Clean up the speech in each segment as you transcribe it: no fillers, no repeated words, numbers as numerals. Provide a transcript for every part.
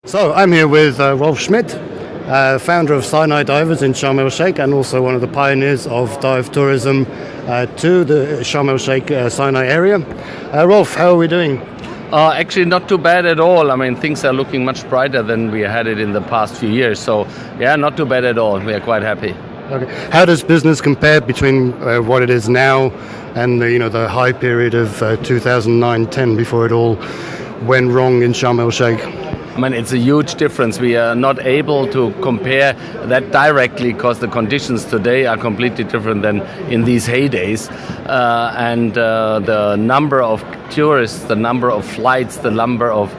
So I'm here with Rolf Schmidt, founder of Sinai Divers in Sharm El Sheikh and also one of the pioneers of dive tourism to the Sharm El Sheikh Sinai area. Rolf, how are we doing? Actually, not too bad at all. I mean, things are looking much brighter than we had it in the past few years. So, yeah, not too bad at all. We are quite happy. Okay. How does business compare between what it is now and the high period of 2009-10 before it all went wrong in Sharm El Sheikh? I mean, it's a huge difference. We are not able to compare that directly because the conditions today are completely different than in these heydays. And the number of tourists, the number of flights, the number of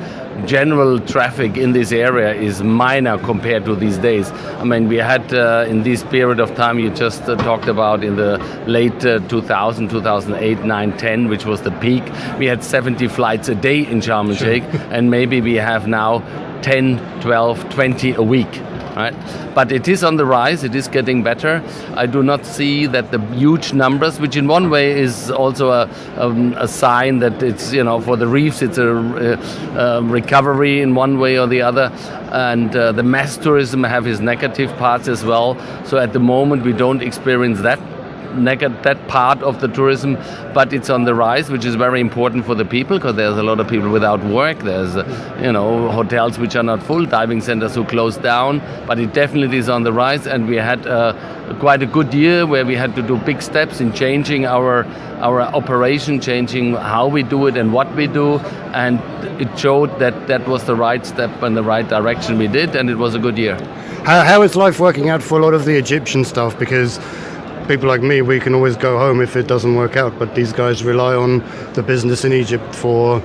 general traffic in this area is minor compared to these days. I mean, we had in this period of time you just talked about in the late 2008, 9, 10, which was the peak. We had 70 flights a day in Sharm El Sheikh, and maybe we have now 10, 12, 20 a week. Right? But it is on the rise, it is getting better. I do not see that the huge numbers, which in one way is also a sign that it's, for the reefs, it's a recovery in one way or the other. And the mass tourism have its negative parts as well. So at the moment, we don't experience that part of the tourism, but it's on the rise, which is very important for the people because there's a lot of people without work. There's hotels which are not full, diving centers who closed down, but it definitely is on the rise. And we had quite a good year where we had to do big steps in changing our operation, changing how we do it and what we do, and it showed that was the right step in the right direction we did, and it was a good year. How is life working out for a lot of the Egyptian stuff? Because people like me, we can always go home if it doesn't work out, but these guys rely on the business in Egypt for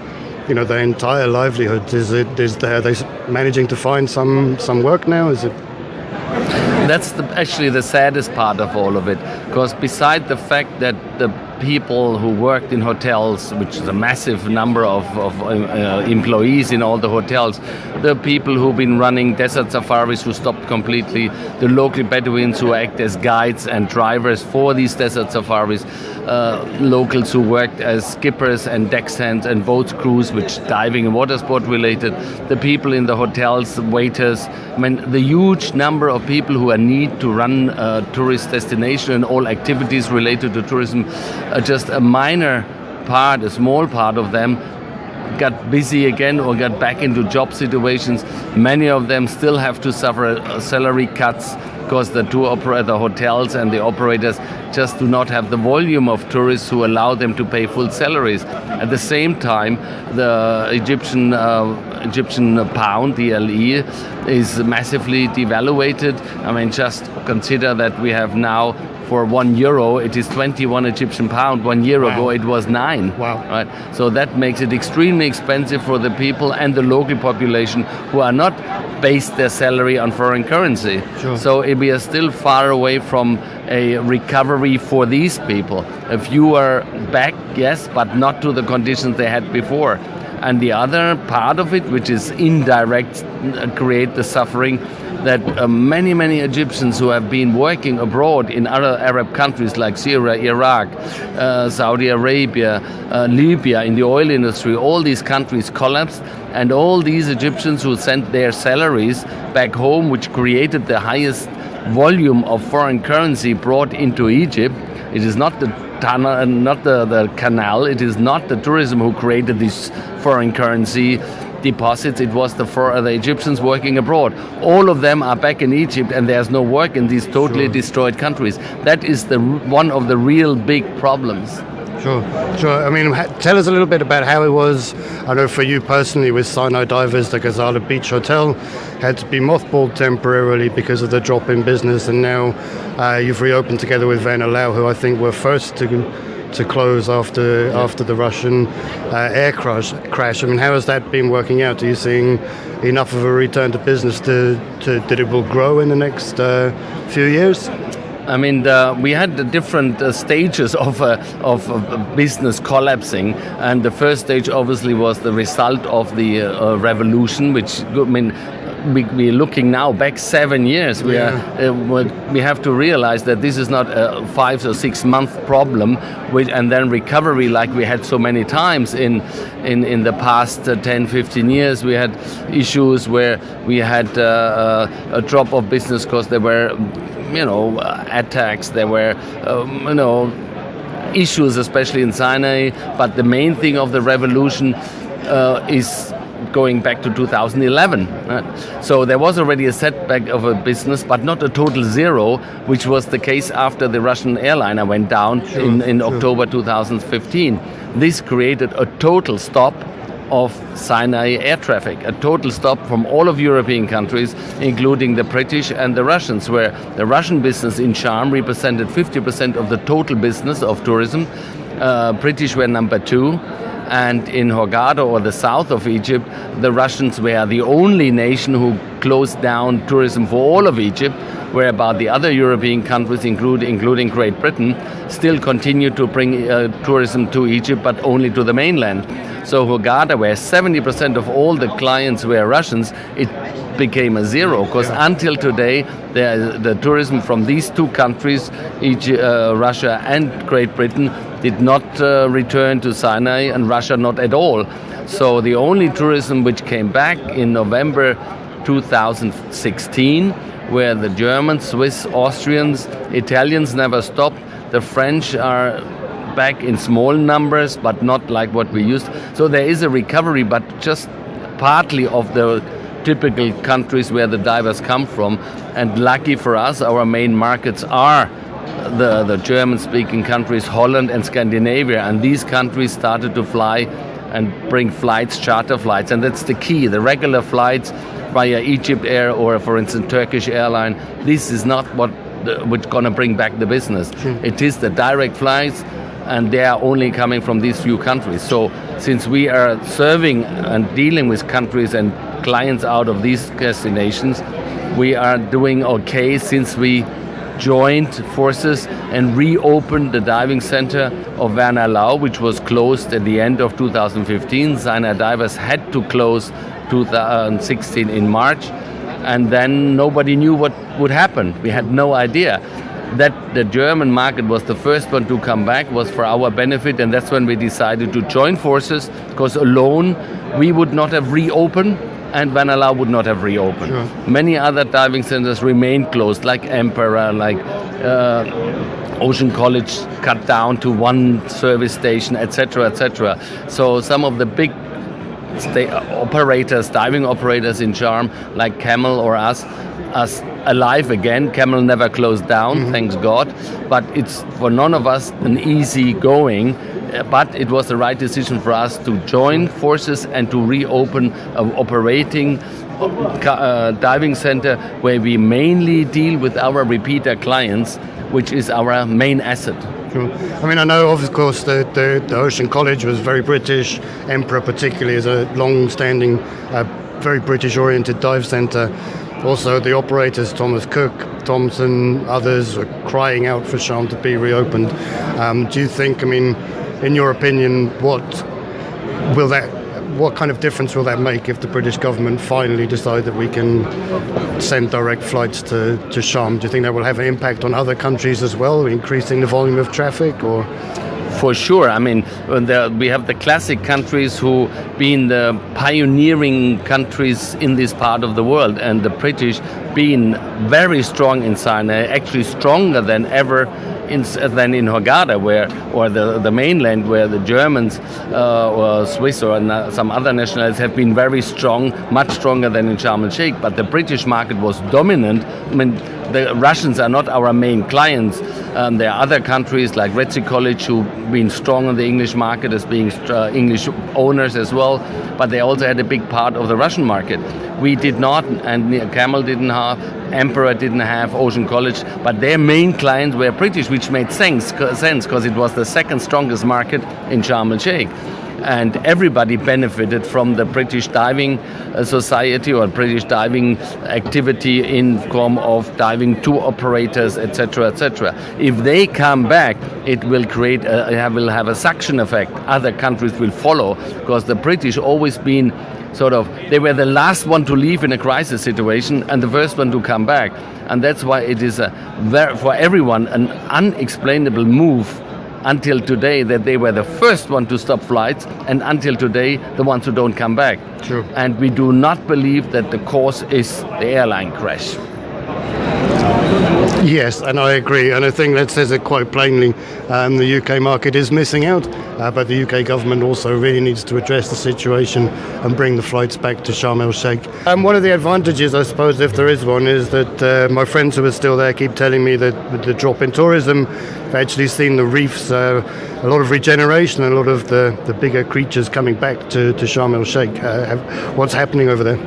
their entire livelihood. Are they managing to find some work now? Is it? That's actually the saddest part of all of it, because beside the fact that the people who worked in hotels, which is a massive number of employees in all the hotels, the people who've been running desert safaris who stopped completely, the local Bedouins who act as guides and drivers for these desert safaris, locals who worked as skippers and deck hands and boat crews, which diving and water sport related, the people in the hotels, waiters. I mean, the huge number of people who need to run a tourist destination and all activities related to tourism, just a minor part, a small part of them got busy again or got back into job situations. Many of them still have to suffer salary cuts because the hotels and the operators just do not have the volume of tourists who allow them to pay full salaries. At the same time, the Egyptian pound, the LE, is massively devaluated. I mean, just consider that we have now for €1, it is 21 Egyptian pound. 1 year ago, it was 9. Wow. Right? So that makes it extremely expensive for the people and the local population who are not based their salary on foreign currency. Sure. So we are still far away from a recovery for these people. A few are back, yes, but not to the conditions they had before. And the other part of it, which is indirect, create the suffering that many Egyptians who have been working abroad in other Arab countries like Syria, Iraq, Saudi Arabia, Libya, in the oil industry, all these countries collapsed, and all these Egyptians who sent their salaries back home, which created the highest volume of foreign currency brought into Egypt. It is not the tunnel, not the canal, it is not the tourism who created this foreign currency deposits, it was the Egyptians working abroad. All of them are back in Egypt and there's no work in these totally destroyed countries. That is one of the real big problems. Sure. I mean, tell us a little bit about how it was. I know for you personally with Sinai Divers, the Ghazala Beach Hotel had to be mothballed temporarily because of the drop in business, and now you've reopened together with Van Allau, who I think were first to close after the Russian air crash. I mean, how has that been working out? Are you seeing enough of a return to business that it will grow in the next few years? I mean, we had the different stages of business collapsing, and the first stage obviously was the result of the revolution, which we're looking now back 7 years. We have to realize that this is not a 5 or 6 month problem, and then recovery like we had so many times in the past 10, 15 years. We had issues where we had a drop of business because there were, attacks. There were, issues, especially in Sinai. But the main thing of the revolution is going back to 2011. So there was already a setback of a business, but not a total zero, which was the case after the Russian airliner went down in October 2015. This created a total stop of Sinai air traffic, a total stop from all of European countries, including the British and the Russians, where the Russian business in Sharm represented 50% of the total business of tourism. British were number 2. And in Hurghada, or the south of Egypt, the Russians were the only nation who closed down tourism for all of Egypt, whereas the other European countries, including Great Britain, still continued to bring tourism to Egypt, but only to the mainland. So Hurghada, where 70% of all the clients were Russians, it became a zero, because until today, the tourism from these two countries, Russia and Great Britain, did not return to Sinai, and Russia not at all. So the only tourism which came back in November 2016, where the Germans, Swiss, Austrians, Italians never stopped. The French are back in small numbers, but not like what we used. So there is a recovery, but just partly of the typical countries where the divers come from. And lucky for us, our main markets are the German-speaking countries, Holland and Scandinavia, and these countries started to fly and bring flights, charter flights, and that's the key. The regular flights via Egypt Air or, for instance, Turkish airline, this is not what's going to bring back the business. It is the direct flights, and they are only coming from these few countries. So since we are serving and dealing with countries and clients out of these destinations, we are doing okay since we joined forces and reopened the diving center of Werner, which was closed at the end of 2015. Sinai Divers had to close 2016 in March, and then nobody knew what would happen. We had no idea. That the German market was the first one to come back was for our benefit, and that's when we decided to join forces, because alone we would not have reopened, and Vanilla would not have reopened. Sure. Many other diving centers remained closed, like Emperor, like Ocean College cut down to one service station, etc., etc. So some of the big operators, diving operators in Sharm, like Camel or us, are alive again. Camel never closed down, thanks God. But it's for none of us an easy going. But it was the right decision for us to join forces and to reopen an operating diving center where we mainly deal with our repeater clients, which is our main asset. Sure. I mean, I know, of course, the Ocean College was very British. Emperor particularly is a long-standing, very British-oriented dive center. Also, the operators, Thomas Cook, Thomson, others, are crying out for Sharm to be reopened. Do you think, I mean, in your opinion, what kind of difference will that make if the British government finally decide that we can send direct flights to Sharm? Do you think that will have an impact on other countries as well, increasing the volume of traffic? Or? For sure. I mean, we have the classic countries who been the pioneering countries in this part of the world, and the British being very strong in Sinai, actually stronger than ever than in Hurghada, or the mainland, where the Germans or Swiss or some other nationalities have been very strong, much stronger than in Sharm El Sheikh. But the British market was dominant. I mean, the Russians are not our main clients. There are other countries like Red Sea College who've been strong on the English market as being English owners as well, but they also had a big part of the Russian market. We did not, and Camel didn't have, Emperor didn't have, Ocean College, but their main clients were British, which made sense because it was the second strongest market in Sharm El Sheikh. And everybody benefited from the British diving society or British diving activity in form of diving tour operators, etc., etc. If they come back, it will create will have a suction effect. Other countries will follow, because the British always been they were the last one to leave in a crisis situation and the first one to come back. And that's why it is for everyone an unexplainable move until today that they were the first one to stop flights, and until today the ones who don't come back. True. And we do not believe that the cause is the airline crash. Yes, and I agree, and I think that says it quite plainly. The UK market is missing out, but the UK government also really needs to address the situation and bring the flights back to Sharm El Sheikh. One of the advantages, I suppose, if there is one, is that my friends who are still there keep telling me that with the drop in tourism, they've actually seen the reefs, a lot of regeneration, and a lot of the bigger creatures coming back to Sharm El Sheikh. What's happening over there?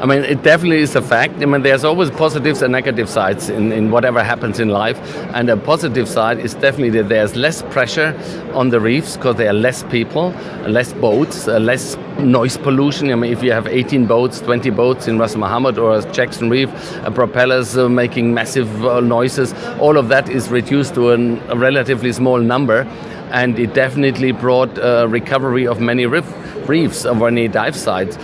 I mean, it definitely is a fact. I mean, there's always positives and negative sides in whatever happens in life. And a positive side is definitely that there's less pressure on the reefs because there are less people, less boats, less noise pollution. I mean, if you have 18 boats, 20 boats in Ras Mohammed or Jackson Reef, propellers making massive noises, all of that is reduced to a relatively small number. And it definitely brought recovery of many reefs of many dive sites.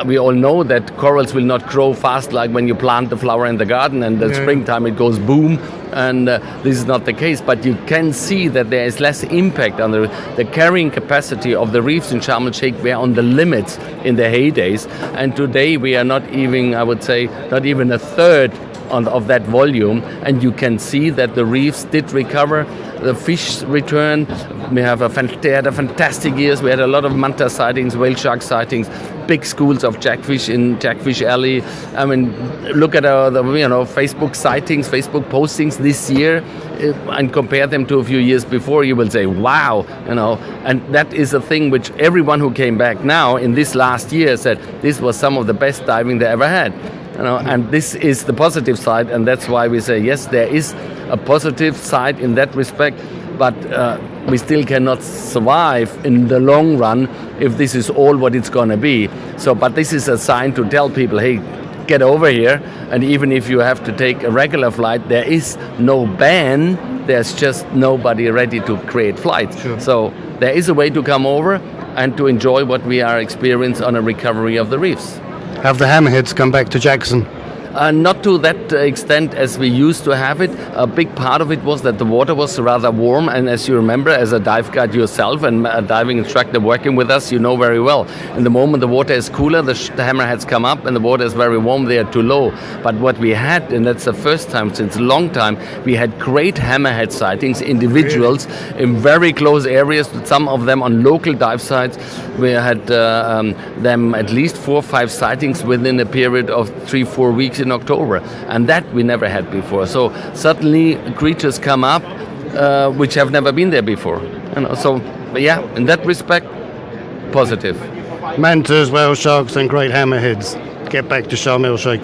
We all know that corals will not grow fast like when you plant the flower in the garden and in springtime it goes boom, and this is not the case. But you can see that there is less impact on the carrying capacity of the reefs in Sharm El Sheikh were on the limits in the heydays, and today we are not even, I would say, not even a third of that volume, and you can see that the reefs did recover. The fish return. They had a fantastic years. We had a lot of manta sightings, whale shark sightings, big schools of jackfish in Jackfish Alley. I mean, look at the Facebook sightings, Facebook postings this year, and compare them to a few years before. You will say, wow, and that is a thing which everyone who came back now in this last year said this was some of the best diving they ever had. And this is the positive side, and that's why we say yes, there is a positive side in that respect, but we still cannot survive in the long run if this is all what it's going to be. So, but this is a sign to tell people, hey, get over here, and even if you have to take a regular flight, there is no ban, there's just nobody ready to create flights. Sure. So there is a way to come over and to enjoy what we are experiencing on a recovery of the reefs. Have the hammerheads come back to Jackson? Not to that extent as we used to have it. A big part of it was that the water was rather warm, and as you remember, as a dive guide yourself and a diving instructor working with us, you know very well. In the moment the water is cooler, the hammerheads come up, and the water is very warm, they are too low. But what we had, and that's the first time since a long time, we had great hammerhead sightings, individuals in very close areas, some of them on local dive sites. We had them at least 4 or 5 sightings within a period of 3-4 weeks in October, and that we never had before. So suddenly creatures come up which have never been there before. So yeah, in that respect, positive. Mantas, whale sharks, and great hammerheads. Get back to Sharm El Sheikh.